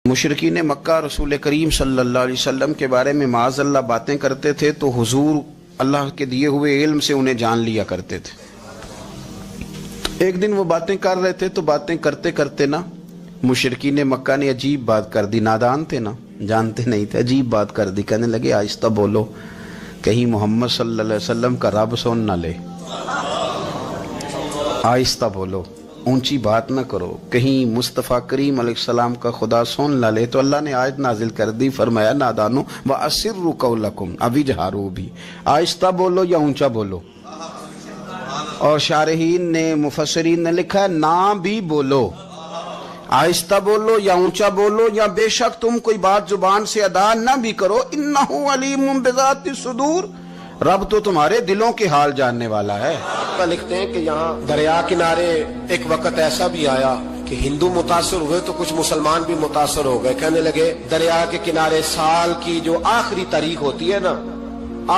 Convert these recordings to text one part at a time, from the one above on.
مشرکین مکہ رسول کریم صلی اللہ علیہ وسلم کے بارے میں معاذ اللہ باتیں کرتے تھے تو حضور اللہ کے دیے ہوئے علم سے انہیں جان لیا کرتے تھے۔ ایک دن وہ باتیں کر رہے تھے تو باتیں کرتے کرتے نا مشرکین مکہ نے عجیب بات کر دی۔ نادان تھے نا، جانتے نہیں تھے، عجیب بات کر دی۔ کہنے لگے آہستہ بولو، کہیں محمد صلی اللہ علیہ وسلم کا رب سن نہ لے، آہستہ بولو، اونچی بات نہ کرو، کہیں مصطفیٰ کریم علیہ السلام کا خدا سن نہ لے۔ تو اللہ نے آیت نازل کر دی، فرمایا نادانو وَأَسِرُّوا قَوْلَكُمْ ابھی جہارو بھی، آہستہ بولو یا اونچا بولو۔ اور شارحین نے مفسرین نے لکھا ہے نہ بھی بولو، آہستہ بولو یا اونچا بولو، یا بے شک تم کوئی بات زبان سے ادا نہ بھی کرو، اِنَّهُ عَلِيمٌ بِذَاتِ الصُّدُورِ، رب تو تمہارے دلوں کے حال جاننے والا ہے۔ لکھتے ہیں کہ یہاں دریا کنارے ایک وقت ایسا بھی آیا کہ ہندو متاثر ہوئے تو کچھ مسلمان بھی متاثر ہو گئے۔ کہنے لگے دریا کے کنارے سال کی جو آخری تاریخ ہوتی ہے نا،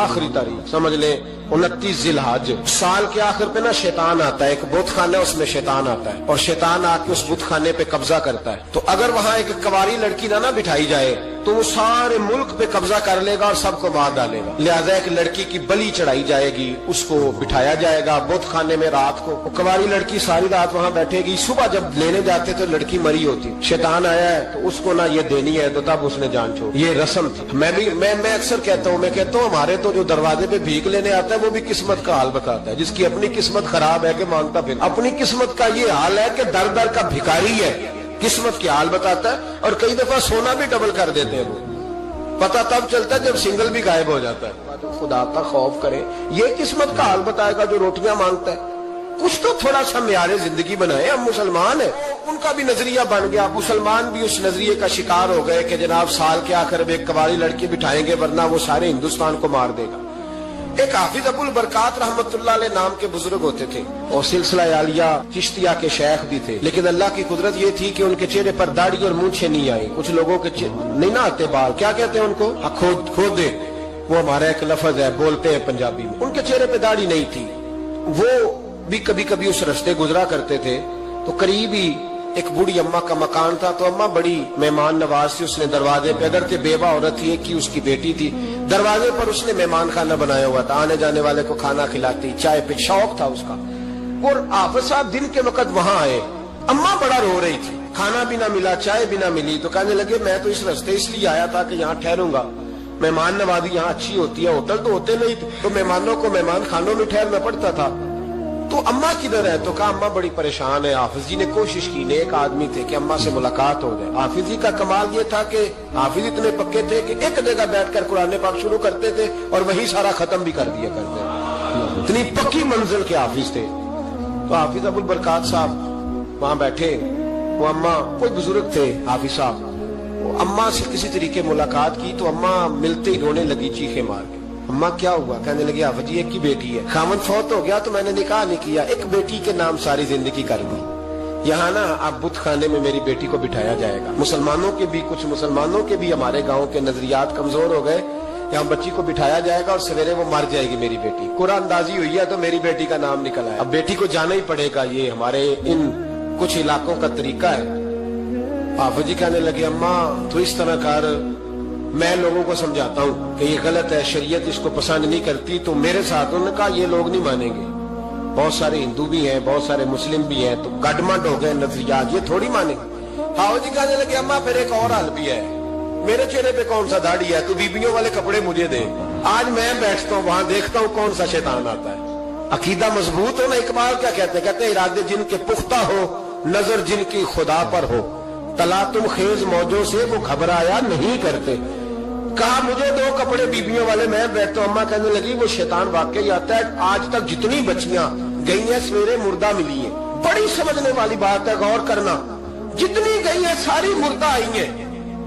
آخری تاریخ سمجھ لیں 29 ذی الحج، سال کے آخر پہ نا شیطان آتا ہے، ایک بت خانہ اس میں شیطان آتا ہے اور شیطان آ کے اس بت خانے پہ قبضہ کرتا ہے۔ تو اگر وہاں ایک کواری لڑکی نہ بٹھائی جائے تو وہ سارے ملک پہ قبضہ کر لے گا اور سب کو مار ڈالے گا۔ لہذا ایک لڑکی کی بلی چڑھائی جائے گی، اس کو بٹھایا جائے گا بت خانے میں رات کو۔ کواری لڑکی ساری رات وہاں بیٹھے گی، صبح جب لینے جاتے تو لڑکی مری ہوتی، شیطان آیا ہے تو اس کو نہ یہ دینی ہے، تو تب اس نے جان چھوڑ۔ یہ رسم تھی۔ میں اکثر کہتا ہوں، ہمارے تو جو دروازے پہ بھیک لینے آتا ہے وہ بھی قسمت کا حال بتاتا ہے، جس کی اپنی قسمت خراب ہے کہ مانگتا پھر اپنی قسمت کا یہ حال ہے کہ در در کا بھکاری ہے، قسمت کی حال بتاتا ہے۔ اور کئی دفعہ سونا بھی ڈبل کر دیتے ہیں، وہ پتہ تب چلتا ہے جب سنگل بھی غائب ہو جاتا ہے۔ خدا کا خوف کریں، یہ قسمت کا حال بتائے گا جو روٹیاں مانگتا ہے۔ کچھ تو تھوڑا سا معیار زندگی بنائے، ہم مسلمان ہیں۔ ان کا بھی نظریہ بن گیا، مسلمان بھی اس نظریے کا شکار ہو گئے کہ جناب سال کے آخر میں ایک کواری لڑکی بٹھائیں گے ورنہ وہ سارے ہندوستان کو مار دے گا۔ ایک حافظ ابو البرکات رحمت اللہ علیہ نام کے بزرگ ہوتے تھے اور سلسلہ عالیہ چشتیہ کے شیخ بھی تھے، لیکن اللہ کی قدرت یہ تھی کہ ان کے چہرے پر داڑھی اور مونچھیں نہیں آئی۔ کچھ لوگوں کے نہیں نہ آتے بال، کیا کہتے ہیں ان کو؟ کھودے، وہ ہمارا ایک لفظ ہے، بولتے ہیں پنجابی میں۔ ان کے چہرے پہ داڑھی نہیں تھی، وہ بھی کبھی کبھی اس رستے گزرا کرتے تھے تو قریب ہی ایک بوڑھی اماں کا مکان تھا، تو اماں بڑی مہمان نواز تھی، اس نے دروازے پہ، اگر بیوہ عورت تھی ایک کی اس کی بیٹی تھی، دروازے پر اس نے مہمان خانہ بنایا ہوا تھا، آنے جانے والے کو کھانا کھلاتی، چائے پہ شوق تھا اس کا۔ اور حافظ صاحب دن کے وقت وہاں آئے، اماں بڑا رو رہی تھی، کھانا بھی نہ ملا، چائے بھی نہ ملی، تو کہنے لگے میں تو اس رستے اس لیے آیا تھا کہ یہاں ٹھہروں گا، مہمان نوازی یہاں اچھی ہوتی ہے، ہوٹل تو ہوتے نہیں تو مہمانوں کو مہمان خانوں میں ٹھہرنا پڑتا تھا۔ تو اماں کدھر ہے؟ تو کہا اماں بڑی پریشان ہے۔ حافظ جی نے کوشش کی، نیک آدمی تھے، کہ اماں سے ملاقات ہو جائے۔ حافظ جی کا کمال یہ تھا کہ حافظ اتنے پکے تھے کہ ایک جگہ بیٹھ کر قرآن پاک شروع کرتے تھے اور وہی سارا ختم بھی کر دیا کرتے تھے، اتنی پکی منزل کے حافظ تھے۔ تو حافظ ابو البرکات صاحب وہاں بیٹھے، وہ اماں کوئی بزرگ تھے حافظ صاحب، وہ اماں سے کسی طریقے ملاقات کی تو اماں ملتے ہی رونے لگی چیخیں مار کے۔ اماں کیا ہوا؟ کہنے لگی حافظ جی ایک کی بیٹی ہے، خاوند فوت ہو گیا تو میں نے نکاح نہیں کیا، ایک بیٹی کے نام ساری زندگی کر دی، یہاں نا اب بت خانے میں میری بیٹی کو بٹھایا جائے گا۔ کچھ مسلمانوں کے بھی ہمارے گاؤں کے نظریات کمزور ہو گئے، یہاں بچی کو بٹھایا جائے گا اور سویرے وہ مر جائے گی میری بیٹی، قرآن اندازی ہوئی ہے تو میری بیٹی کا نام نکل آیا، اب بیٹی کو جانا ہی پڑے گا، یہ ہمارے ان کچھ علاقوں کا طریقہ ہے۔ حافظ جی کہنے لگے اماں تو اس طرح کر، میں لوگوں کو سمجھاتا ہوں کہ یہ غلط ہے، شریعت اس کو پسند نہیں کرتی، تو میرے ساتھ انہوں نے کہا یہ لوگ نہیں مانیں گے، بہت سارے ہندو بھی ہیں، بہت سارے مسلم بھی ہیں، تو گڈمنڈ ہو گئے نظریات، یہ تھوڑی مانیں گے۔ حافظ جی کہنے لگے اماں پھر ایک اور حل بھی ہے، میرے چہرے پہ کون سا داڑھی ہے، تو بیبیوں والے کپڑے مجھے دے، آج میں بیٹھتا ہوں وہاں دیکھتا ہوں کون سا شیطان آتا ہے۔ عقیدہ مضبوط ہو نا، اقبال کیا کہتے ہیں؟ کہتے ہیں ارادے جن کے پختہ ہو، نظر جن کی خدا پر ہو، تلاطم خیز موجوں سے وہ گھبرایا نہیں کرتے۔ کہا مجھے دو کپڑے بیبیوں والے، میں بیٹھتا ہوں۔ اماں کہنے لگی وہ شیطان واقعی آتا ہے، آج تک جتنی بچیاں گئی ہیں سویرے مردہ ملی ہیں، بڑی سمجھنے والی بات ہے، غور کرنا، جتنی گئی ہیں ساری مردہ آئی ہیں۔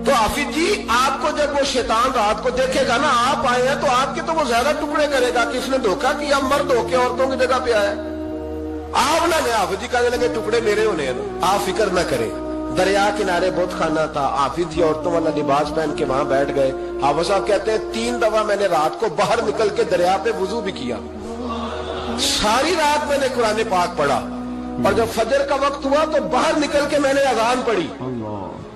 تو حافظ جی آپ کو جب وہ شیطان رات کو دیکھے گا نا، آپ آئے ہیں تو آپ کے تو وہ زیادہ ٹکڑے کرے گا کہ اس نے دھوکہ کیا، مرد ہو کے عورتوں کی جگہ پہ آیا۔ آپ نہ حافظ جی کہنے لگے ٹکڑے میرے ہونے ہیں، آپ فکر نہ کریں۔ دریا کنارے بہت خانہ تھا، حافظ جی عورتوں والا لباس پہن کے وہاں بیٹھ گئے۔ حافظ صاحب کہتے ہیں 3 دفعہ میں نے رات کو باہر نکل کے دریا پہ وضو بھی کیا، ساری رات میں نے قرآن پاک پڑھا، اور جب فجر کا وقت ہوا تو باہر نکل کے میں نے اذان پڑھی۔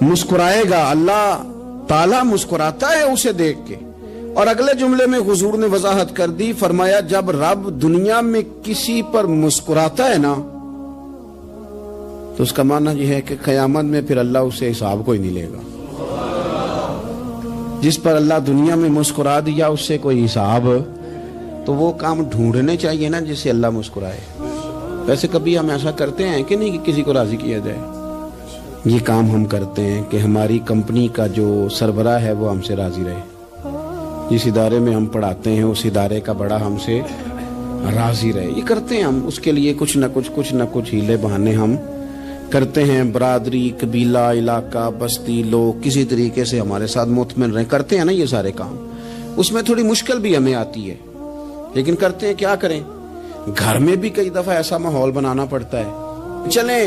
مسکرائے گا، اللہ تعالیٰ مسکراتا ہے اسے دیکھ کے۔ اور اگلے جملے میں حضور نے وضاحت کر دی، فرمایا جب رب دنیا میں کسی پر مسکراتا ہے نا تو اس کا معنی یہ ہے کہ قیامت میں پھر اللہ اسے حساب کوئی نہیں لے گا۔ جس پر اللہ دنیا میں مسکرا دیا اس سے کوئی حساب، تو وہ کام ڈھونڈنے چاہیے نا جس سے اللہ مسکرائے۔ ویسے کبھی ہم ایسا کرتے ہیں کہ نہیں کہ کسی کو راضی کیا جائے؟ یہ کام ہم کرتے ہیں کہ ہماری کمپنی کا جو سربراہ ہے وہ ہم سے راضی رہے، جس ادارے میں ہم پڑھاتے ہیں اس ادارے کا بڑا ہم سے راضی رہے۔ یہ کرتے ہیں ہم، اس کے لیے کچھ نہ کچھ ہیلے بہانے ہم کرتے ہیں۔ برادری، قبیلہ، علاقہ، بستی، لوگ کسی طریقے سے ہمارے ساتھ مطمئن رہیں، کرتے ہیں نا یہ سارے کام۔ اس میں تھوڑی مشکل بھی ہمیں آتی ہے لیکن کرتے ہیں، کیا کریں۔ گھر میں بھی کئی دفعہ ایسا ماحول بنانا پڑتا ہے۔ چلیں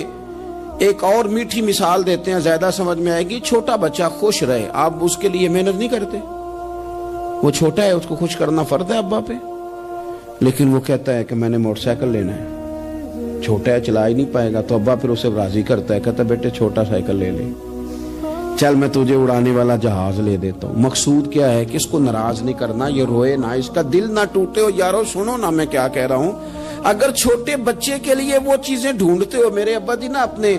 ایک اور میٹھی مثال دیتے ہیں، زیادہ سمجھ میں آئے گی۔ چھوٹا بچہ خوش رہے، آپ اس کے لیے محنت نہیں کرتے؟ وہ چھوٹا ہے، اس کو خوش کرنا فرض ہے ابا پہ، لیکن وہ کہتا ہے کہ میں نے موٹر سائیکل لینا ہے۔ چھوٹا ہے، چلا ہی نہیں پائے گا، تو ابا پھر اسے راضی کرتا ہے، کہتا ہے بیٹے چھوٹا سائیکل لے لے، چل میں تجھے اڑانے والا جہاز لے دیتا ہوں۔ مقصود کیا ہے کہ اس کو ناراض نہیں کرنا، یہ روئے نہ، اس کا دل نہ ٹوٹے۔ ہو یارو سنو نا میں کیا کہہ رہا ہوں، اگر چھوٹے بچے کے لیے وہ چیزیں ڈھونڈتے ہو، میرے ابا جی نا اپنے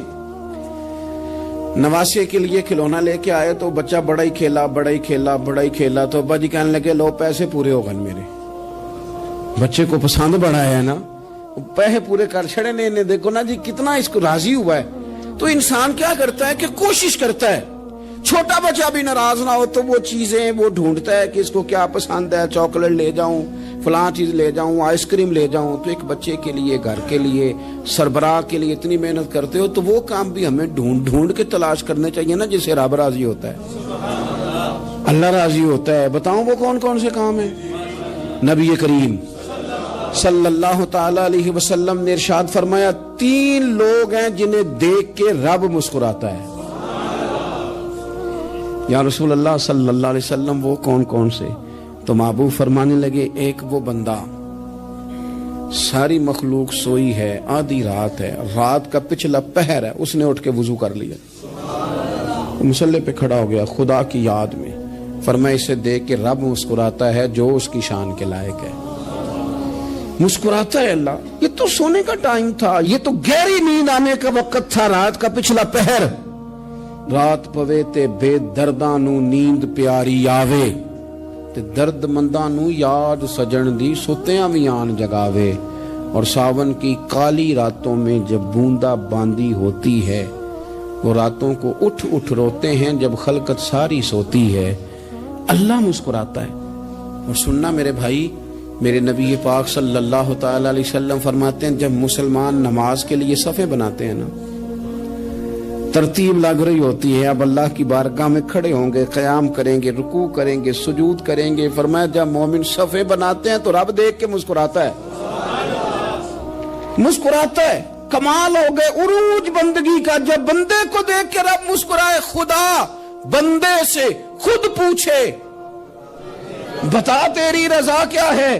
نواسے کے لیے کھلونا لے کے آئے تو بچہ بڑا ہی کھیلا تو ابا جی کہنے لگے لو پیسے پورے ہو گئے میرے۔ بچے کو پسند بڑا ہے نا، پیسے پورے کر چھڑے نے، دیکھو نا جی کتنا اس کو راضی ہوا ہے۔ تو انسان کیا کرتا ہے کہ کوشش کرتا ہے چھوٹا بچہ بھی ناراض نہ ہو، تو وہ چیزیں وہ ڈھونڈتا ہے کہ اس کو کیا پسند ہے، چاکلیٹ لے جاؤں، فلاں چیز لے جاؤں، آئس کریم لے جاؤں۔ تو ایک بچے کے لیے، گھر کے لیے، سربراہ کے لیے اتنی محنت کرتے ہو، تو وہ کام بھی ہمیں ڈھونڈ کے تلاش کرنے چاہیے نا جس سے رب راضی ہوتا ہے، اللہ راضی ہوتا ہے۔ بتاؤں وہ کون کون سے کام ہیں؟ نبی کریم صلی اللہ تعالی علیہ وسلم نے ارشاد فرمایا 3 لوگ ہیں جنہیں دیکھ کے رب مسکراتا ہے۔ یا رسول اللہ صلی اللہ علیہ وسلم وہ کون کون سے؟ تو محبوب فرمانے لگے ایک وہ بندہ ساری مخلوق سوئی ہے، آدھی رات ہے، رات کا پچھلا پہر ہے، اس نے اٹھ کے وضو کر لیا، مصلی پہ کھڑا ہو گیا خدا کی یاد میں، فرمایا اسے دیکھ کے رب مسکراتا ہے جو اس کی شان کے لائق ہے۔ مسکراتا ہے اللہ۔ یہ تو سونے کا ٹائم تھا، یہ تو گہری نیند آنے کا وقت تھا، رات کا پچھلا پہر۔ رات پوے تے بے درداں نو نیند پیاری آوے، تے درد منداں نو یاد سجن دی ستیاں وی آن جگاوے۔ اور ساون کی کالی راتوں میں جب بوندا باندی ہوتی ہے، وہ راتوں کو اٹھ اٹھ روتے ہیں جب خلقت ساری سوتی ہے۔ اللہ مسکراتا ہے۔ اور سننا میرے بھائی، میرے نبی پاک صلی اللہ تعالی علیہ وسلم فرماتے ہیں جب مسلمان نماز کے لیے صفیں بناتے ہیں نا، ترتیب لگ رہی ہوتی ہے، اب اللہ کی بارگاہ میں کھڑے ہوں گے، قیام کریں گے، رکوع کریں گے، سجود کریں گے، فرمایا جب مومن صفیں بناتے ہیں تو رب دیکھ کے مسکراتا ہے، مسکراتا ہے۔ کمال ہو گئے عروج بندگی کا، جب بندے کو دیکھ کے رب مسکرائے۔ خدا بندے سے خود پوچھے بتا تیری رضا کیا ہے،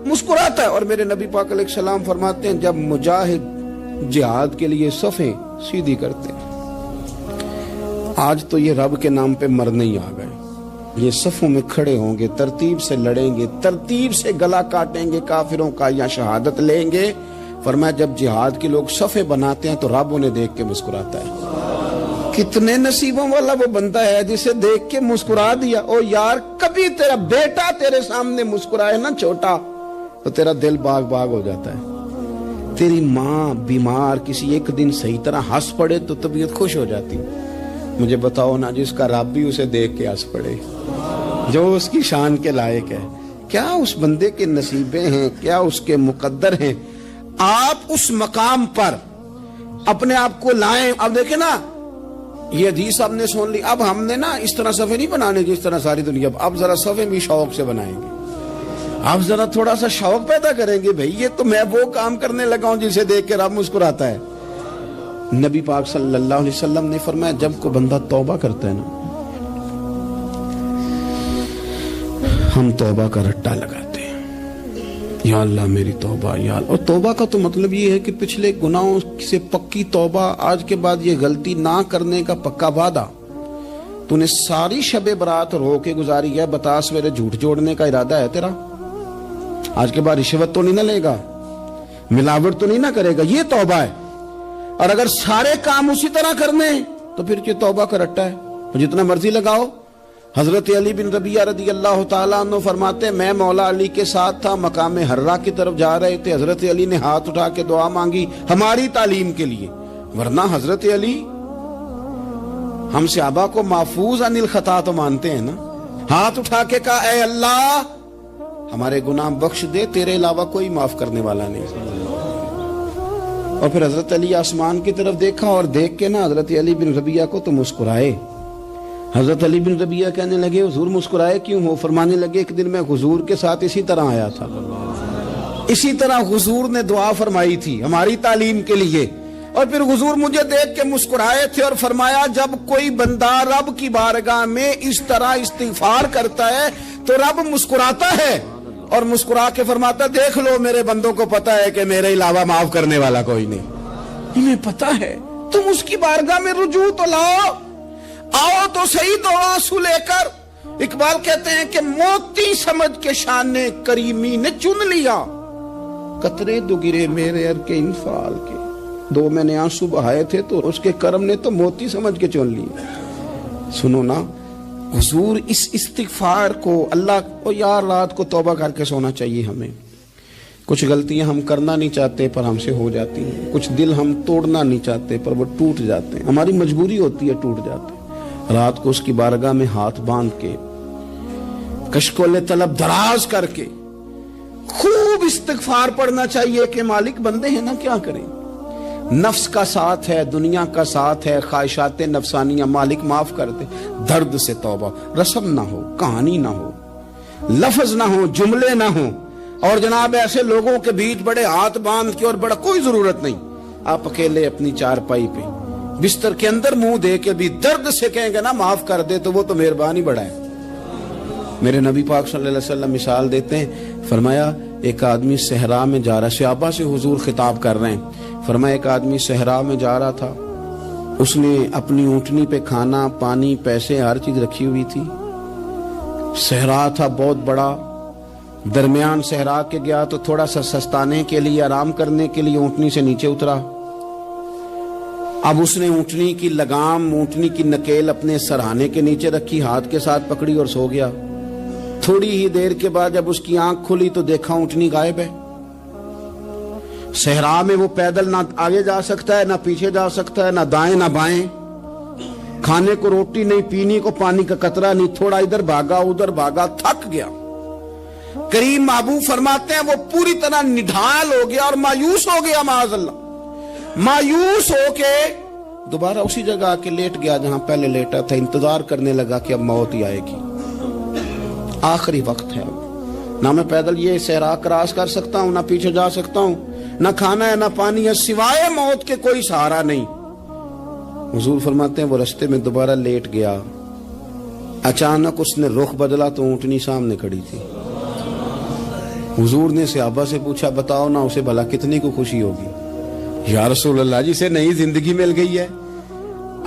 مسکراتا ہے۔ اور میرے نبی پاک علیہ السلام فرماتے ہیں جب مجاہد جہاد کے لیے صفیں سیدھی کرتے ہیں، آج تو یہ رب کے نام پہ مرنے ہی آ گئے، یہ صفوں میں کھڑے ہوں گے، ترتیب سے لڑیں گے، ترتیب سے گلا کاٹیں گے کافروں کا یا شہادت لیں گے۔ فرمایا جب جہاد کے لوگ صفیں بناتے ہیں تو رب انہیں دیکھ کے مسکراتا ہے۔ کتنے نصیبوں والا وہ بندہ ہے جسے دیکھ کے مسکرا دیا۔ او یار کبھی تیرا بیٹا تیرے سامنے مسکرائے نا چھوٹا تو تیرا دل باغ باغ ہو جاتا ہے۔ تیری ماں بیمار کسی ایک دن صحیح طرح ہنس پڑے تو طبیعت خوش ہو جاتی۔ مجھے بتاؤ نا جس کا رب بھی اسے دیکھ کے ہنس پڑے، جو اس کی شان کے لائق ہے، کیا اس بندے کے نصیبے ہیں، کیا اس کے مقدر ہیں۔ آپ اس مقام پر اپنے آپ کو لائیں۔ اب دیکھیں نا یہ حدیث آپ نے سن لی، اب ہم نے نا اس طرح صفحے نہیں بنانے جس طرح ساری دنیا، اب ذرا صفحے بھی شوق سے بنائیں گے، اب ذرا تھوڑا سا شوق پیدا کریں گے۔ بھئی یہ تو میں وہ کام کرنے لگا ہوں جسے دیکھ کے رب مسکراتا ہے۔ نبی پاک صلی اللہ علیہ وسلم نے فرمایا جب کوئی بندہ توبہ کرتا ہے نا، ہم توبہ کا رٹا لگاتے ہیں، یا اللہ میری توبہ یا اللہ۔ اور توبہ کا تو مطلب یہ ہے کہ پچھلے گناہوں سے پکی توبہ، آج کے بعد یہ غلطی نہ کرنے کا پکا وعدہ۔ تو نے ساری شب برات رو کے گزاری ہے، بتا سویرے جھوٹ جوڑنے کا ارادہ ہے تیرا؟ آج کے بعد رشوت تو نہیں نہ لے گا، ملاوٹ تو نہیں نہ کرے گا، یہ توبہ ہے۔ اور اگر سارے کام اسی طرح کرنے تو پھر یہ توبہ کا رٹا ہے، جتنا مرضی لگاؤ۔ حضرت علی بن ربیعہ رضی اللہ تعالیٰ عنہ فرماتے ہیں میں مولا علی کے ساتھ تھا، مقام حرہ کی طرف جا رہے تھے، حضرت علی نے ہاتھ اٹھا کے دعا مانگی ہماری تعلیم کے لیے، ورنہ حضرت علی ہم صحابہ کو محفوظ عن الخطا تو مانتے ہیں نا۔ ہاتھ اٹھا کے کہا اے اللہ ہمارے گناہ بخش دے، تیرے علاوہ کوئی معاف کرنے والا نہیں۔ اور پھر حضرت علی آسمان کی طرف دیکھا اور دیکھ کے نا حضرت علی بن ربیعہ کو تو مسکرائے۔ حضرت علی بن ربیعہ کہنے لگے حضور مسکرائے کیوں ہو؟ فرمانے لگے ایک دن میں حضور کے ساتھ اسی طرح آیا تھا، اسی طرح حضور نے دعا فرمائی تھی ہماری تعلیم کے لیے، اور پھر حضور مجھے دیکھ کے مسکرائے تھے اور فرمایا جب کوئی بندہ رب کی بارگاہ میں اس طرح استغفار کرتا ہے تو رب مسکراتا ہے اور مسکرا کے فرماتا دیکھ لو میرے بندوں کو پتا ہے کہ میرے علاوہ معاف کرنے والا کوئی نہیں، انہیں پتا ہے، تم اس کی بارگاہ میں رجوع تو لاؤ، آؤ تو صحیح دو آنسو لے کر۔ اقبال کہتے ہیں کہ موتی سمجھ کے شان کریمی نے چن لیا، قطرے دو گرے میرے ار کے انفال کے، دو میں نے آنسو بہائے تھے تو اس کے کرم نے تو موتی سمجھ کے چن لیے۔ سنو نا حضور اس استغفار کو اللہ کو یار رات کو توبہ کر کے سونا چاہیے ہمیں۔ کچھ غلطیاں ہم کرنا نہیں چاہتے پر ہم سے ہو جاتی ہیں، کچھ دل ہم توڑنا نہیں چاہتے پر وہ ٹوٹ جاتے ہیں، ہماری مجبوری ہوتی ہے ٹوٹ جاتے ہیں۔ رات کو اس کی بارگاہ میں ہاتھ باندھ کے کشکول طلب دراز کر کے خوب استغفار پڑھنا چاہیے کہ مالک بندے ہیں نا کیا کریں، نفس کا ساتھ ہے، دنیا کا ساتھ ہے، خواہشات نفسانیہ، مالک معاف کر دے۔ درد سے توبہ، رسم نہ ہو، کہانی نہ ہو، لفظ نہ ہو، جملے نہ ہو، اور جناب ایسے لوگوں کے بیچ بڑے ہاتھ باندھ کے اور بڑا کوئی ضرورت نہیں، آپ اکیلے اپنی چارپائی پہ بستر کے اندر منہ دے کے بھی درد سے کہیں گے نا معاف کر دے تو وہ تو مہربانی بڑا ہے۔ میرے نبی پاک صلی اللہ علیہ وسلم مثال دیتے ہیں، فرمایا ایک آدمی صحرا میں جا رہا، صحابہ سے حضور خطاب کر رہے ہیں، فرمایا ایک آدمی صحرا میں جا رہا تھا، اس نے اپنی اونٹنی پہ کھانا پانی پیسے ہر چیز رکھی ہوئی تھی، صحرا تھا بہت بڑا، درمیان صحرا کے گیا تو تھوڑا سا سستانے کے لیے آرام کرنے کے لیے اونٹنی سے نیچے اترا، اب اس نے اونٹنی کی لگام اونٹنی کی نکیل اپنے سرہانے کے نیچے رکھی، ہاتھ کے ساتھ پکڑی اور سو گیا۔ تھوڑی ہی دیر کے بعد جب اس کی آنکھ کھلی تو دیکھا اونٹنی غائب ہے۔ صحرا میں وہ پیدل نہ آگے جا سکتا ہے نہ پیچھے جا سکتا ہے، نہ دائیں نہ بائیں، کھانے کو روٹی نہیں، پینے کو پانی کا قطرہ نہیں، تھوڑا ادھر بھاگا ادھر بھاگا، تھک گیا۔ کریم محبوب فرماتے ہیں وہ پوری طرح نڈھال ہو گیا اور مایوس ہو گیا، معاذ اللہ، مایوس ہو کے دوبارہ اسی جگہ آ کے لیٹ گیا جہاں پہلے لیٹا تھا، انتظار کرنے لگا کہ اب موت ہی آئے گی، آخری وقت ہے، نہ میں پیدل یہ صحرا کراس کر سکتا ہوں، نہ پیچھے جا سکتا ہوں، نہ کھانا ہے نہ پانی ہے، سوائے موت کے کوئی سہارا نہیں۔ حضور فرماتے ہیں وہ رستے میں دوبارہ لیٹ گیا، اچانک اس نے رخ بدلا تو اونٹنی سامنے کھڑی تھی۔ حضور نے صحابہ سے پوچھا بتاؤ نا اسے بھلا کتنی کو خوشی ہوگی؟ یا رسول اللہ جی سے نئی زندگی مل گئی ہے۔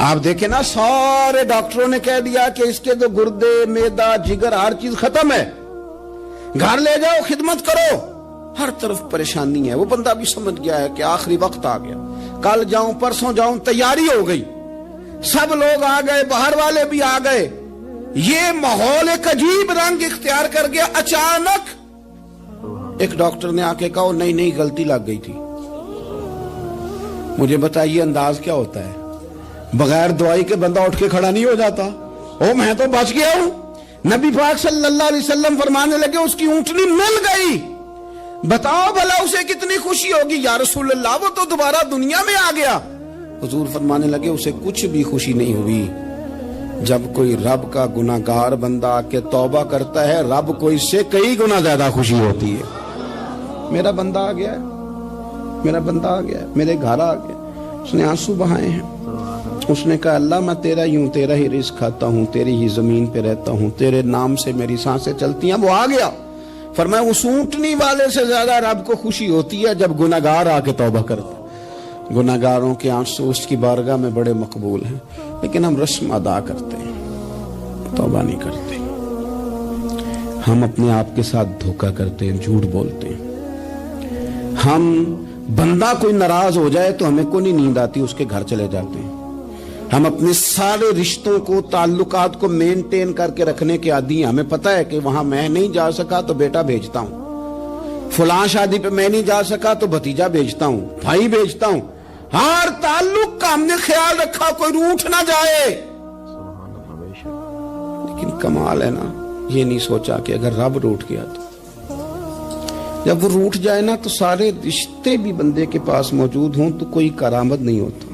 آپ دیکھیں نا سارے ڈاکٹروں نے کہہ دیا کہ اس کے تو گردے معدہ جگر ہر چیز ختم ہے، گھر لے جاؤ خدمت کرو، ہر طرف پریشانی ہے۔ وہ بندہ بھی سمجھ گیا ہے کہ آخری وقت آ گیا، کل جاؤں پرسوں جاؤں، تیاری ہو گئی، سب لوگ آ گئے، باہر والے بھی آ گئے، یہ ماحول ایک عجیب رنگ اختیار کر گیا۔ اچانک ایک ڈاکٹر نے آ کے کہا نہیں نہیں غلطی لگ گئی تھی۔ مجھے بتائیے انداز کیا ہوتا ہے؟ بغیر دوائی کے بندہ اٹھ کے کھڑا نہیں ہو جاتا، او میں تو بچ گیا ہوں۔ نبی پاک صلی اللہ علیہ وسلم فرمانے لگے اس کی اونٹنی مل گئی، بتاؤ بھلا اسے کتنی خوشی ہوگی؟ یا رسول اللہ وہ تو دوبارہ دنیا میں آ گیا۔ حضور فرمانے لگے اسے کچھ بھی خوشی نہیں ہوئی۔ جب کوئی رب کا گناہگار بندہ آ کے توبہ کرتا ہے، رب کو اس سے کئی گنا زیادہ خوشی ہوتی ہے۔ میرا بندہ آ گیا ہے، میرا بندہ آ گیا ہے، میرے گھر آ گیا۔ اس نے آنسو بہائے ہیں، اس نے کہا اللہ میں تیرا ہی ہوں، تیرا ہی رزق کھاتا ہوں، تیری ہی زمین پہ رہتا ہوں، تیرے نام سے میری سانسیں چلتی ہیں۔ وہ آ گیا۔ فرمایا اس اونٹنی والے سے زیادہ رب کو خوشی ہوتی ہے جب گناہگار آ کے توبہ کرتا۔ گناہگاروں کے آنسو اس کی بارگاہ میں بڑے مقبول ہیں، لیکن ہم رسم ادا کرتے ہیں۔ توبہ نہیں کرتے. ہم اپنے آپ کے ساتھ دھوکہ کرتے ہیں, جھوٹ بولتے ہیں. ہم بندہ کوئی ناراض ہو جائے تو ہمیں کو نہیں نیند آتی, اس کے گھر چلے جاتے ہیں. ہم اپنے سارے رشتوں کو, تعلقات کو مینٹین کر کے رکھنے کے عادی ہیں. ہمیں پتہ ہے کہ وہاں میں نہیں جا سکا تو بیٹا بھیجتا ہوں, فلاں شادی پہ میں نہیں جا سکا تو بھتیجا بھیجتا ہوں, بھائی بھیجتا ہوں. ہر تعلق کا ہم نے خیال رکھا کوئی روٹھ نہ جائے. لیکن کمال ہے نا, یہ نہیں سوچا کہ اگر رب روٹھ گیا تو جب وہ روٹھ جائے نا تو سارے رشتے بھی بندے کے پاس موجود ہوں تو کوئی کارآمد نہیں ہوتا.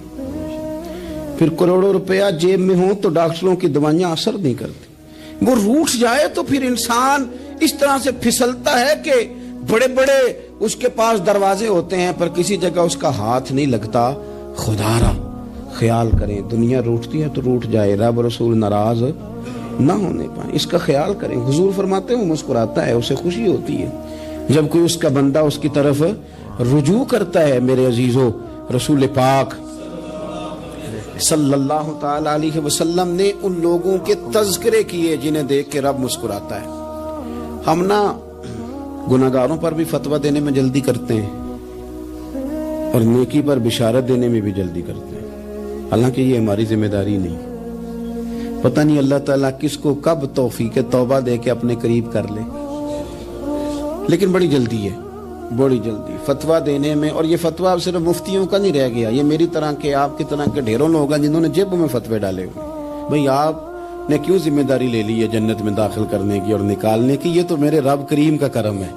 پھر کروڑوں روپیہ جیب میں ہوں تو ڈاکٹروں کی دوائیاں اثر نہیں کرتی. وہ روٹھ جائے تو پھر انسان اس طرح سے پھسلتا ہے کہ بڑے بڑے اس کے پاس دروازے ہوتے ہیں پر کسی جگہ اس کا ہاتھ نہیں لگتا. خدا را خیال کریں, دنیا روٹتی ہے تو روٹ جائے, رب رسول ناراض نہ ہونے پائیں, اس کا خیال کریں. حضور فرماتے ہیں وہ مسکراتا ہے, اسے خوشی ہوتی ہے جب کوئی اس کا بندہ اس کی طرف رجوع کرتا ہے. میرے عزیزو, رسول پاک صلی اللہ تعالی علیہ وسلم نے ان لوگوں کے تذکرے کیے جنہیں دیکھ کے رب مسکراتا ہے. ہم نا گناہگاروں پر بھی فتویٰ دینے میں جلدی کرتے ہیں اور نیکی پر بشارت دینے میں بھی جلدی کرتے ہیں, حالانکہ یہ ہماری ذمہ داری نہیں. پتہ نہیں اللہ تعالیٰ کس کو کب توفیق توبہ دے کے اپنے قریب کر لے, لیکن بڑی جلدی ہے, بڑی جلدی فتویٰ دینے میں. اور یہ فتویٰ صرف مفتیوں کا نہیں رہ گیا, یہ میری طرح کے, آپ کی طرح کے ڈھیروں لوگ ہیں جنہوں نے جیبوں میں فتوے ڈالے ہوئے. بھئی آپ نے کیوں ذمہ داری لے لی ہے جنت میں داخل کرنے کی اور نکالنے کی؟ یہ تو میرے رب کریم کا کرم ہے,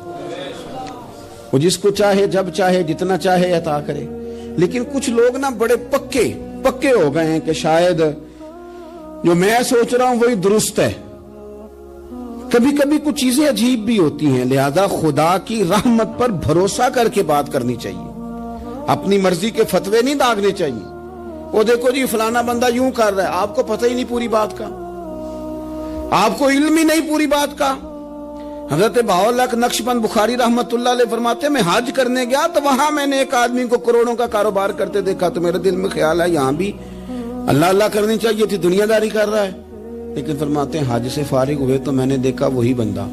وہ جس کو چاہے جب چاہے جتنا چاہے عطا کرے. لیکن کچھ لوگ نا بڑے پکے ہو گئے ہیں کہ شاید جو میں سوچ رہا ہوں وہی درست ہے. کبھی کبھی کچھ چیزیں عجیب بھی ہوتی ہیں, لہذا خدا کی رحمت پر بھروسہ کر کے بات کرنی چاہیے, اپنی مرضی کے فتوے نہیں داغنے چاہیے. وہ دیکھو جی فلانا بندہ یوں کر رہا ہے, آپ کو پتہ ہی نہیں پوری بات کا, آپ کو علم ہی نہیں پوری بات کا. حضرت بہاءاللہ نقشبند بخاری رحمت اللہ علیہ فرماتے ہیں میں حج کرنے گیا تو وہاں میں نے ایک آدمی کو کروڑوں کا کاروبار کرتے دیکھا تو میرے دل میں خیال ہے یہاں بھی اللہ اللہ کرنی چاہیے تھی, دنیا داری کر رہا ہے. لیکن فرماتے ہیں حج سے فارغ ہوئے تو میں نے دیکھا وہی بندہ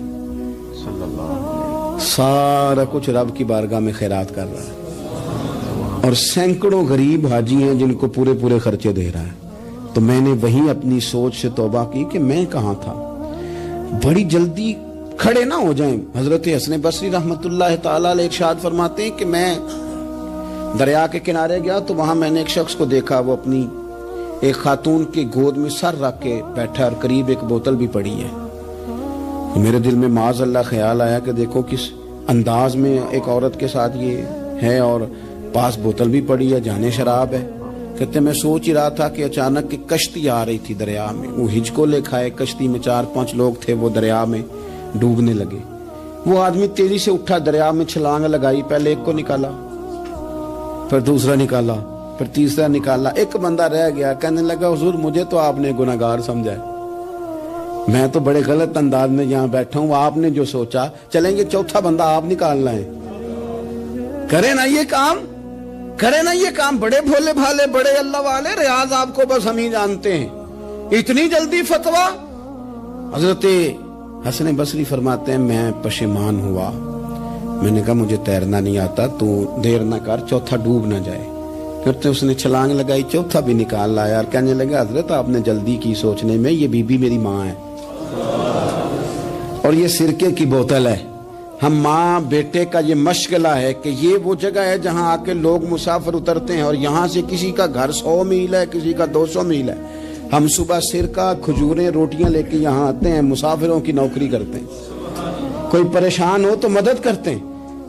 سارا کچھ رب کی بارگاہ میں خیرات کر رہا ہے, اور سینکڑوں غریب حاجی ہیں جن کو پورے خرچے دے رہا ہے. تو میں نے وہی اپنی سوچ سے توبہ کی کہ میں کہاں تھا. بڑی جلدی کھڑے نہ ہو جائیں. حضرت حسن بصری رحمت اللہ تعالی علیہ ارشاد فرماتے ہیں کہ میں دریا کے کنارے گیا تو وہاں میں نے ایک شخص کو دیکھا, وہ اپنی ایک خاتون کی گود میں سر رکھ کے بیٹھا اور قریب ایک بوتل بھی پڑی ہے. میرے دل میں معاذ اللہ خیال آیا کہ دیکھو کس انداز میں ایک عورت کے ساتھ یہ ہے اور پاس بوتل بھی پڑی ہے, جانے شراب ہے. کہتے میں سوچ ہی رہا تھا کہ اچانک ایک کشتی آ رہی تھی دریا میں, وہ ہجکو لے کھائے, کشتی میں 4-5 لوگ تھے, وہ دریا میں ڈوبنے لگے. وہ آدمی تیزی سے اٹھا, دریا میں چھلانگ لگائی, پہلے ایک کو نکالا, پھر دوسرا نکالا, پھر تیسرا نکالا, ایک بندہ رہ گیا. کہنے لگا حضور مجھے تو آپ نے گناہگار سمجھا ہے, میں تو بڑے غلط انداز میں یہاں بیٹھا ہوں, آپ نے جو سوچا چلیں گے چوتھا بندہ آپ نکالنا ہے, کرے نا یہ کام, کرے نا یہ کام. بڑے بھولے بھالے, بڑے اللہ والے, ریاض آپ کو بس ہم ہی جانتے ہیں. اتنی جلدی فتویٰ. حضرت حسن بصری فرماتے ہیں میں پشیمان ہوا, میں نے کہا مجھے تیرنا نہیں آتا, تو دیر نہ کر, چوتھا ڈوب نہ جائے. پھر اس نے چھلانگ لگائی, چوتھا بھی نکال لایا اور کہنے لگا حضرت آپ نے جلدی کی سوچنے میں, یہ بی بی میری ماں ہے اور یہ سرکے کی بوتل ہے. ہم ماں بیٹے کا یہ مشغلہ ہے کہ یہ وہ جگہ ہے جہاں آ کے لوگ مسافر اترتے ہیں, اور یہاں سے کسی کا گھر 100 میل ہے, کسی کا 200 میل ہے. ہم صبح سرکہ, کھجوریں, روٹیاں لے کے یہاں آتے ہیں, مسافروں کی نوکری کرتے ہیں, کوئی پریشان ہو تو مدد کرتے ہیں.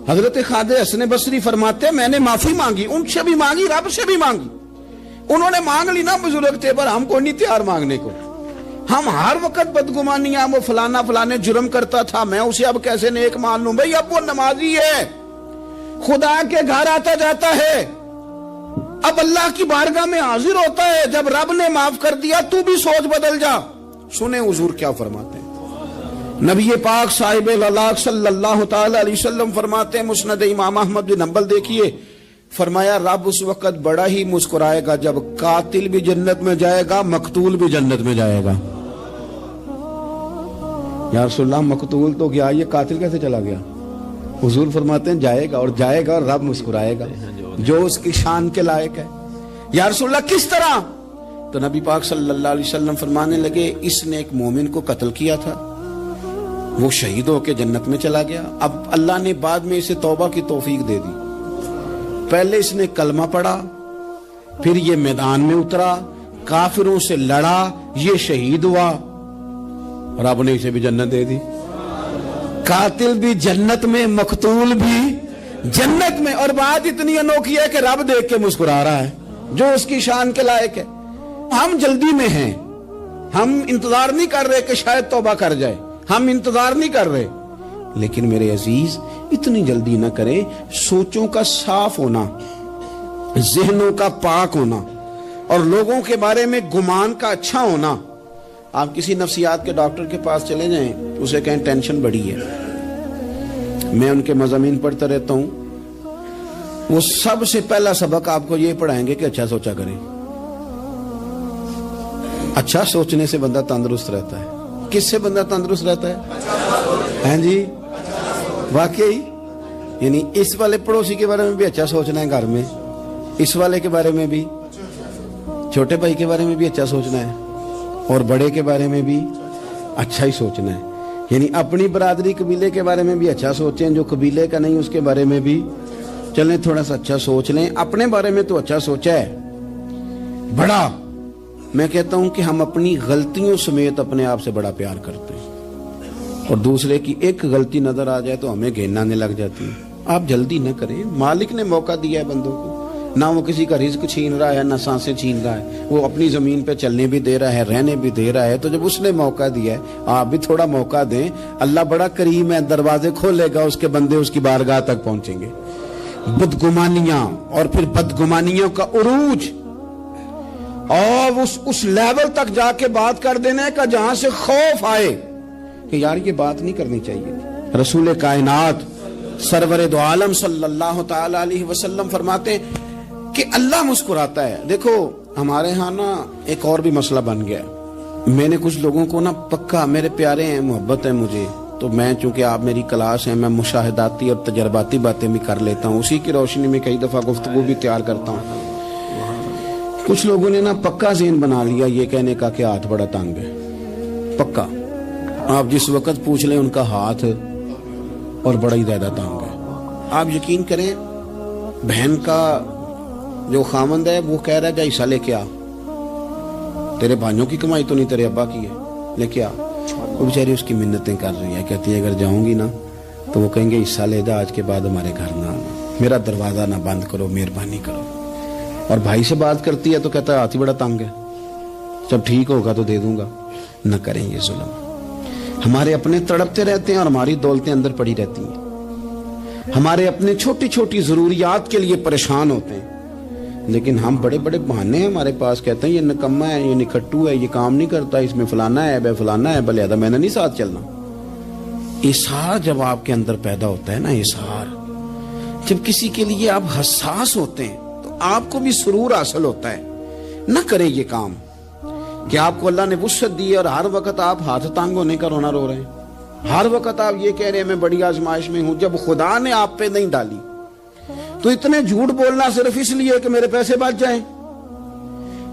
حضرت خواجہ حسن بصری فرماتے ہیں میں نے معافی مانگی, ان سے بھی مانگی, رب سے بھی مانگی. انہوں نے مانگ لی نا بزرگ تھے, پر ہم کو نہیں تیار مانگنے کو. ہم ہر وقت بدگمانیاں, وہ فلانے جرم کرتا تھا, میں اسے اب کیسے نیک مان لوں. بھئی اب وہ نمازی ہے, خدا کے گھر آتا جاتا ہے, اب اللہ کی بارگاہ میں حاضر ہوتا ہے. جب رب نے معاف کر دیا تو بھی سوچ بدل جا. سنیں حضور کیا فرماتے ہیں. نبی پاک صاحب الاخلاق صلی اللہ تعالی علیہ وسلم فرماتے ہیں, مسند امام احمد بن حنبل دیکھیے, فرمایا رب اس وقت بڑا ہی مسکرائے گا جب قاتل بھی جنت میں جائے گا, مقتول بھی جنت میں جائے گا. یا رسول اللہ مقتول تو گیا, یہ قاتل کیسے چلا گیا؟ حضور فرماتے ہیں جائے گا اور رب مسکرائے گا جو اس کی شان کے لائق ہے. یا رسول اللہ کس طرح؟ تو نبی پاک صلی اللہ علیہ وسلم فرمانے لگے اس نے ایک مومن کو قتل کیا تھا, وہ شہید ہو کے جنت میں چلا گیا. اب اللہ نے بعد میں اسے توبہ کی توفیق دے دی. پہلے اس نے کلمہ پڑھا, پھر یہ میدان میں اترا, کافروں سے لڑا, یہ شہید ہوا, رب نے اسے بھی جنت دے دی. قاتل بھی جنت میں, مقتول بھی جنت میں. اور بات اتنی انوکھی ہے کہ رب دیکھ کے مسکرا رہا ہے جو اس کی شان کے لائق ہے. ہم جلدی میں ہیں, ہم انتظار نہیں کر رہے کہ شاید توبہ کر جائے, ہم انتظار نہیں کر رہے. لیکن میرے عزیز اتنی جلدی نہ کریں. سوچوں کا صاف ہونا, ذہنوں کا پاک ہونا اور لوگوں کے بارے میں گمان کا اچھا ہونا. آپ کسی نفسیات کے ڈاکٹر کے پاس چلے جائیں, اسے کہیں ٹینشن بڑی ہے. میں ان کے مضامین پڑھتا رہتا ہوں, وہ سب سے پہلا سبق آپ کو یہ پڑھائیں گے کہ اچھا سوچا کریں. اچھا سوچنے سے بندہ تندرست رہتا ہے. کس سے بندہ تندرست رہتا ہے؟ ہاں جی واقعی. یعنی اس والے پڑوسی کے بارے میں بھی اچھا سوچنا ہے گھر میں, اس والے کے بارے میں بھی, چھوٹے بھائی کے بارے میں بھی اچھا سوچنا ہے, اور بڑے کے بارے میں بھی اچھا ہی سوچنا ہے. یعنی اپنی برادری قبیلے کے بارے میں بھی اچھا سوچیں, جو قبیلے کا نہیں اس کے بارے میں بھی چلیں تھوڑا سا اچھا سوچ لیں. اپنے بارے میں تو اچھا سوچا ہے بڑا. میں کہتا ہوں کہ ہم اپنی غلطیوں سمیت اپنے آپ سے بڑا پیار کرتے ہیں, اور دوسرے کی ایک غلطی نظر آ جائے تو ہمیں گھن آنے لگ جاتی ہے. آپ جلدی نہ کریں, مالک نے موقع دیا ہے بندوں کو, نہ وہ کسی کا رزق چھین رہا ہے, نہ سانسیں چھین رہا ہے, وہ اپنی زمین پہ چلنے بھی دے رہا ہے, رہنے بھی دے رہا ہے. تو جب اس نے موقع دیا ہے آپ بھی تھوڑا موقع دیں. اللہ بڑا کریم ہے, دروازے کھولے گا, اس کے بندے اس کی بارگاہ تک پہنچیں گے. بدگمانیاں اور پھر بدگمانیوں کا عروج, اور اس لیول تک جا کے بات کر دینے کا جہاں سے خوف آئے کہ یار یہ بات نہیں کرنی چاہیے. رسول کائنات سرور دو عالم صلی اللہ تعالی علیہ وسلم فرماتے ہیں کہ اللہ مسکراتا ہے. دیکھو ہمارے ہاں نا ایک اور بھی مسئلہ بن گیا. میں نے کچھ لوگوں کو نا پکا, میرے پیارے ہیں, محبت ہے مجھے, تو میں چونکہ آپ میری کلاس ہیں, میں مشاہداتی اور تجرباتی باتیں بھی کر لیتا ہوں, اسی کی روشنی میں کئی دفعہ گفتگو بھی تیار کرتا ہوں. کچھ لوگوں نے نا پکا ذہن بنا لیا یہ کہنے کا کہ ہاتھ بڑا تنگ ہے. پکا آپ جس وقت پوچھ لیں ان کا ہاتھ اور بڑا ہی زیادہ تنگ ہے. آپ یقین کریں, بہن کا جو خامند ہے وہ کہہ رہا ہے جا حصہ لے کے آ, تیرے بھائیوں کی کمائی تو نہیں تیرے ابا کی ہے, لے کے آ. وہ بیچاری اس کی منتیں کر رہی ہے, کہتی ہے اگر جاؤں گی نا تو وہ کہیں گے حصہ لے جا, آج کے بعد ہمارے گھر نہ آنا, میرا دروازہ نہ بند کرو, مہربانی کرو. اور بھائی سے بات کرتی ہے تو کہتا ہے ہاتھ ہی بڑا تنگ ہے, جب ٹھیک ہوگا تو دے دوں گا. نہ کریں یہ ظلم. ہمارے اپنے تڑپتے رہتے ہیں اور ہماری دولتیں اندر پڑی رہتی ہیں. ہمارے اپنے چھوٹی چھوٹی ضروریات کے لیے پریشان ہوتے ہیں, لیکن ہم بڑے بڑے بہانے ہیں ہمارے پاس. کہتے ہیں یہ نکما ہے, یہ نکھٹو ہے, یہ کام نہیں کرتا, اس میں فلانا ہے, بے فلانا ہے, بلہذا میں نے نہیں ساتھ چلنا. اظہار جب آپ کے اندر پیدا ہوتا ہے نا, اظہار جب کسی کے لیے آپ حساس ہوتے ہیں تو آپ کو بھی سرور حاصل ہوتا ہے. نہ کریں یہ کام کہ آپ کو اللہ نے وسعت دی اور ہر وقت آپ ہاتھ تانگ ہونے کا رونا رو رہے ہیں, ہر وقت آپ یہ کہہ رہے ہیں میں بڑی آزمائش میں ہوں, جب خدا نے آپ پہ نہیں ڈالی. تو اتنے جھوٹ بولنا صرف اس لیے کہ میرے پیسے بچ جائیں,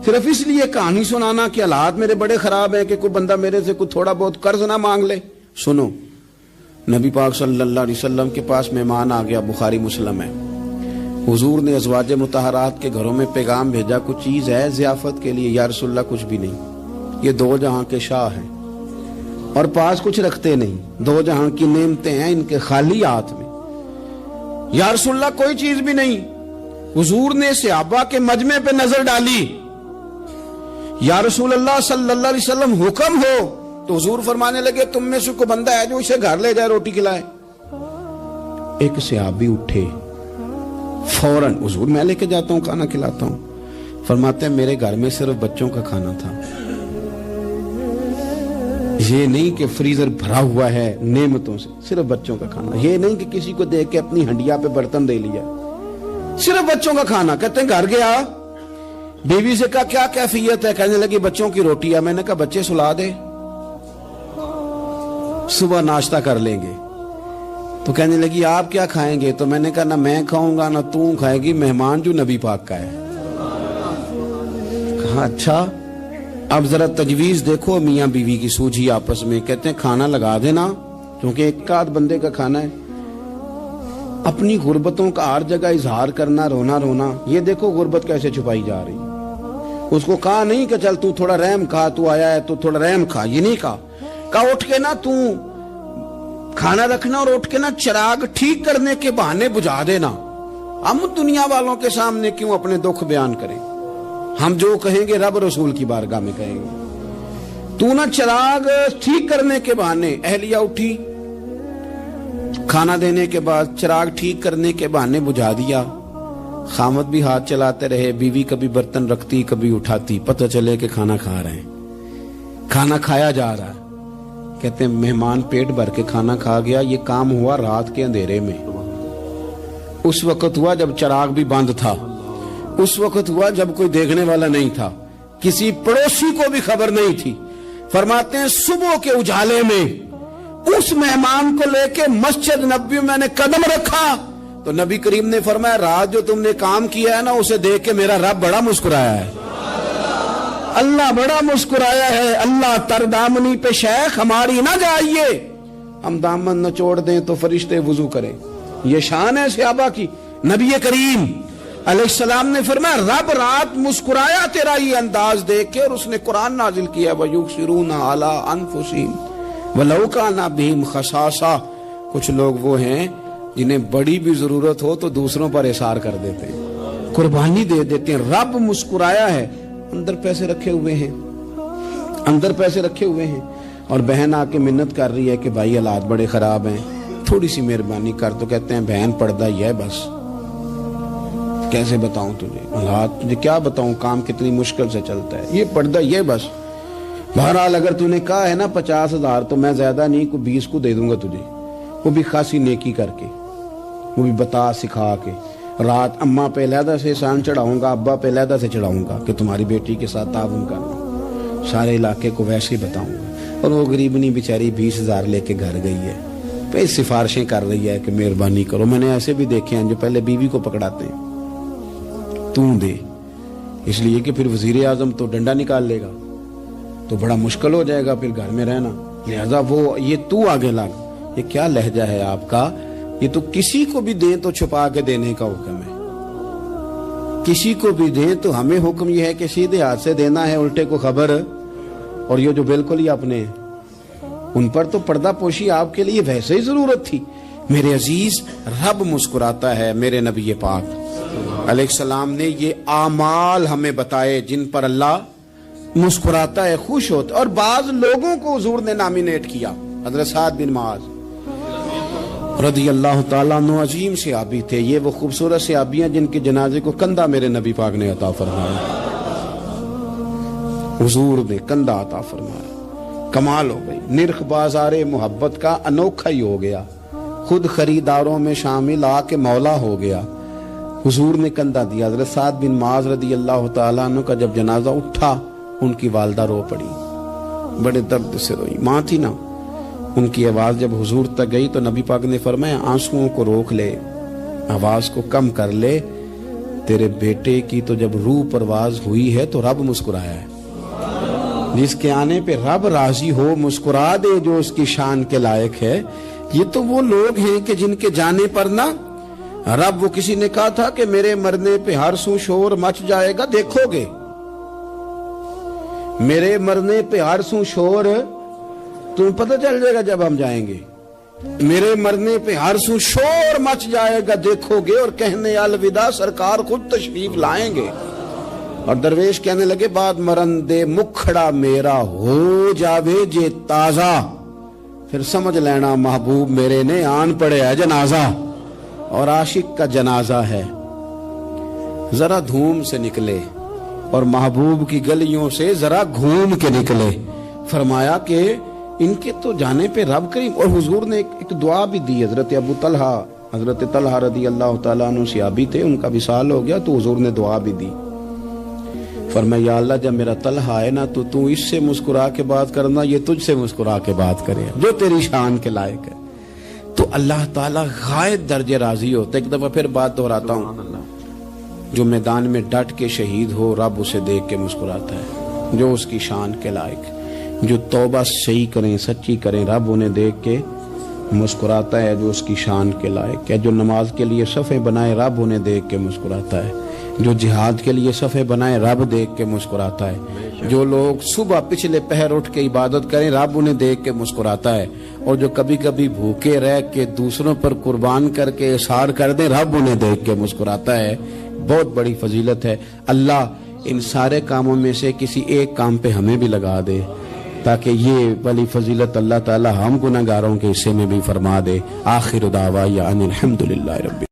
صرف اس لیے کہانی سنانا کہ حالات میرے بڑے خراب ہیں کہ کوئی بندہ میرے سے کوئی تھوڑا بہت قرض نہ مانگ لے. سنو, نبی پاک صلی اللہ علیہ وسلم کے پاس مہمان آ گیا, بخاری مسلم ہے. حضور نے ازواج مطہرات کے گھروں میں پیغام بھیجا, کچھ چیز ہے ضیافت کے لیے. یا رسول اللہ کچھ بھی نہیں, یہ دو جہاں کے شاہ ہیں اور پاس کچھ رکھتے نہیں, دو جہاں کی نعمتیں ہیں ان کے خالی ہاتھ میں. یا رسول اللہ کوئی چیز بھی نہیں. حضور نے صحابہ کے مجمع پہ نظر ڈالی, یا رسول اللہ صلی اللہ علیہ وسلم حکم ہو. تو حضور فرمانے لگے تم میں سے کوئی بندہ ہے جو اسے گھر لے جائے روٹی کھلائے. ایک صحابی اٹھے فوراً, حضور میں لے کے جاتا ہوں کھانا کھلاتا ہوں. فرماتے ہیں میرے گھر میں صرف بچوں کا کھانا تھا, یہ نہیں کہ فریزر بھرا ہوا ہے نعمتوں سے, صرف بچوں کا کھانا. یہ نہیں کہ کسی کو دیکھ کے اپنی ہنڈیا پہ برتن دے لیا, صرف بچوں کا کھانا. کہتے ہیں گھر گیا, بیوی سے کہا کیا کیفیت ہے, کہنے لگی بچوں کی روٹی ہے. میں نے کہا بچے سلا دے. صبح ناشتہ کر لیں گے. تو کہنے لگی آپ کیا کھائیں گے؟ تو میں نے کہا نہ میں کھاؤں گا نہ تو کھائے گی، مہمان جو نبی پاک کا ہے. کہا اچھا اب ذرا تجویز دیکھو میاں بیوی کی سوجھی آپس میں. کہتے ہیں کھانا لگا دینا کیونکہ ایک آدھ بندے کا کھانا ہے. اپنی غربتوں کا ہر جگہ اظہار کرنا، رونا رونا. یہ دیکھو غربت کیسے چھپائی جا رہی. اس کو کہا نہیں کہ چل تو تھوڑا رحم کھا، تو آیا ہے تو تھوڑا رحم کھا، یہ نہیں کہا. کہا اٹھ کے نا تو کھانا رکھنا اور اٹھ کے نا چراغ ٹھیک کرنے کے بہانے بجھا دینا. ہم دنیا والوں کے سامنے کیوں اپنے دکھ بیان کریں؟ ہم جو کہیں گے رب رسول کی بارگاہ میں کہیں گے. تو نا چراغ ٹھیک کرنے کے بہانے. اہلیہ اٹھی، کھانا دینے کے بعد چراغ ٹھیک کرنے کے بہانے بجھا دیا. خامد بھی ہاتھ چلاتے رہے، بیوی کبھی برتن رکھتی کبھی اٹھاتی، پتہ چلے کہ کھانا کھا رہے ہیں. کھانا کھایا جا رہا ہے. کہتے ہیں مہمان پیٹ بھر کے کھانا کھا گیا. یہ کام ہوا رات کے اندھیرے میں. اس وقت ہوا جب چراغ بھی بند تھا. اس وقت ہوا جب کوئی دیکھنے والا نہیں تھا، کسی پڑوسی کو بھی خبر نہیں تھی. فرماتے ہیں صبح کے اجالے میں اس مہمان کو لے کے مسجد نبوی میں نے قدم رکھا تو نبی کریم نے فرمایا رات جو تم نے کام کیا ہے نا اسے دیکھ کے میرا رب بڑا مسکرایا ہے. اللہ بڑا مسکرایا ہے. اللہ تر دامنی پہ شیخ ہماری نہ جائیے. ہم دامن نہ چھوڑ دیں تو فرشتے وضو کریں. یہ شان ہے صحابہ کی. نبی کریم علیہ السلام نے فرمایا رب رات مسکرایا تیرا یہ انداز دیکھ کے، اور اس نے قرآن نازل کیا وَيُبْصِرُونَ عَلَىٰ أَنفُسِهِمْ وَلَوْ كَانَ بِهِمْ خَصَاصَةٌ. کچھ لوگ وہ ہیں جنہیں بڑی بھی ضرورت ہو تو دوسروں پر احسار کر دیتے ہیں، قربانی دے دیتے ہیں. رب مسکرایا ہے. اندر پیسے رکھے ہوئے ہیں، اندر پیسے رکھے ہوئے ہیں، اور بہن آ کے منت کر رہی ہے کہ بھائی حالات بڑے خراب ہیں، تھوڑی سی مہربانی کر. تو کہتے ہیں بہن پردہ ہی ہے بس. کیسے بتاؤں تجھے حالات، تجھے کیا بتاؤں کام کتنی مشکل سے چلتا ہے، یہ پردہ یہ بس. بہرحال اگر تو نے کہا ہے نا 50,000 تو میں زیادہ نہیں کو 20 کو دے دوں گا تجھے، وہ بھی خاصی نیکی کر کے، وہ بھی بتا سکھا کے. رات اماں پہ علیحدہ سے احسان چڑھاؤں گا، ابا پہ علیحدہ سے چڑھاؤں گا کہ تمہاری بیٹی کے ساتھ تعاون کرنا. سارے علاقے کو ویسے ہی بتاؤں گا. اور وہ غریبنی بیچاری 20,000 لے کے گھر گئی ہے، پہ سفارشیں کر رہی ہے کہ مہربانی کرو. میں نے ایسے بھی دیکھے ہیں جو پہلے بیوی کو پکڑاتے ہیں تو دے، اس لیے کہ پھر وزیر اعظم تو ڈنڈا نکال لے گا تو بڑا مشکل ہو جائے گا پھر گھر میں رہنا. لہذا وہ یہ تو آگے لگ. یہ کیا لہجہ ہے آپ کا؟ یہ تو کسی کو بھی دیں تو چھپا کے دینے کا حکم ہے. کسی کو بھی دیں تو ہمیں حکم یہ ہے کہ سیدھے ہاتھ سے دینا ہے، الٹے کو خبر. اور یہ جو بالکل ہی اپنے ان پر تو پردہ پوشی آپ کے لیے ویسے ہی ضرورت تھی. میرے عزیز رب مسکراتا ہے. میرے نبی پاک علیہ السلام نے یہ اعمال ہمیں بتائے جن پر اللہ مسکراتا ہے، خوش ہوتا ہے. اور بعض لوگوں کو حضور نے نامینیٹ کیا. حضرت سعد بن معاذ رضی اللہ تعالیٰ عنہ عظیم صحابی تھے. یہ وہ خوبصورت صحابیاں جن کے جنازے کو کندھا میرے نبی پاک نے عطا فرمایا. حضور نے کندھا عطا فرمایا. کمال ہو گئی. نرخ بازار محبت کا انوکھا ہی ہو گیا. خود خریداروں میں شامل آ کے مولا ہو گیا. حضور نے کندھا دیا. حضرت سعد بن معاذ رضی اللہ تعالیٰ عنہ کا جب جنازہ اٹھا ان کی والدہ رو پڑی، بڑے درد سے روئی. ماں تھی نا. ان کی آواز جب حضور تک گئی تو نبی پاک نے فرمایا آنسوؤں کو روک لے، آواز کو کم کر لے. تیرے بیٹے کی تو جب روح پرواز ہوئی ہے تو رب مسکرایا ہے. جس کے آنے پہ رب راضی ہو مسکرا دے جو اس کی شان کے لائق ہے. یہ تو وہ لوگ ہیں کہ جن کے جانے پر نا رب، وہ کسی نے کہا تھا کہ میرے مرنے پہ ہر سو شور مچ جائے گا، دیکھو گے میرے مرنے پہ ہر سو شور تمہیں پتہ چل جائے گا جب ہم جائیں گے. میرے مرنے پہ ہر سو شور مچ جائے گا، دیکھو گے. اور کہنے الوداع سرکار خود تشریف لائیں گے. اور درویش کہنے لگے بعد مرندے مکھڑا میرا ہو جاوے جے تازہ، پھر سمجھ لینا محبوب میرے نے آن پڑے ہے جنازہ. اور عاشق کا جنازہ ہے. ذرا دھوم سے نکلے اور محبوب کی گلیوں سے ذرا گھوم کے نکلے. فرمایا کہ ان کے تو جانے پہ رب کریم. اور حضور نے ایک دعا بھی دی. حضرت طلحہ رضی اللہ تعالیٰ عنہ صحابی تھے، ان کا وصال ہو گیا تو حضور نے دعا بھی دی. فرمایا یا اللہ جب میرا طلحہ ہے نا تو اس سے مسکرا کے بات کرنا، یہ تجھ سے مسکرا کے بات کرے جو تیری شان کے لائق ہے۔ تو اللہ تعالیٰ غائب درجے راضی ہوتا ہے۔ ایک دفعہ پھر بات دہراتا ہوں، جو میدان میں ڈٹ کے شہید ہو رب اسے دیکھ کے مسکراتا ہے جو اس کی شان کے لائق۔ جو توبہ صحیح کریں سچی کریں رب انہیں دیکھ کے مسکراتا ہے جو اس کی شان کے لائق ہے۔ جو نماز کے لیے صفیں بنائے رب انہیں دیکھ کے مسکراتا ہے۔ جو جہاد کے لیے صفیں بنائے رب دیکھ کے مسکراتا ہے۔ جو لوگ صبح پچھلے پہر اٹھ کے عبادت کریں رب انہیں دیکھ کے مسکراتا ہے۔ اور جو کبھی کبھی بھوکے رہ کے دوسروں پر قربان کر کے اظہار کر دیں رب انہیں دیکھ کے مسکراتا ہے۔ بہت بڑی فضیلت ہے۔ اللہ ان سارے کاموں میں سے کسی ایک کام پہ ہمیں بھی لگا دے تاکہ یہ بڑی فضیلت اللہ تعالی ہم گناہگاروں کے حصے میں بھی فرما دے۔ آخر دعوانا ان الحمدللہ رب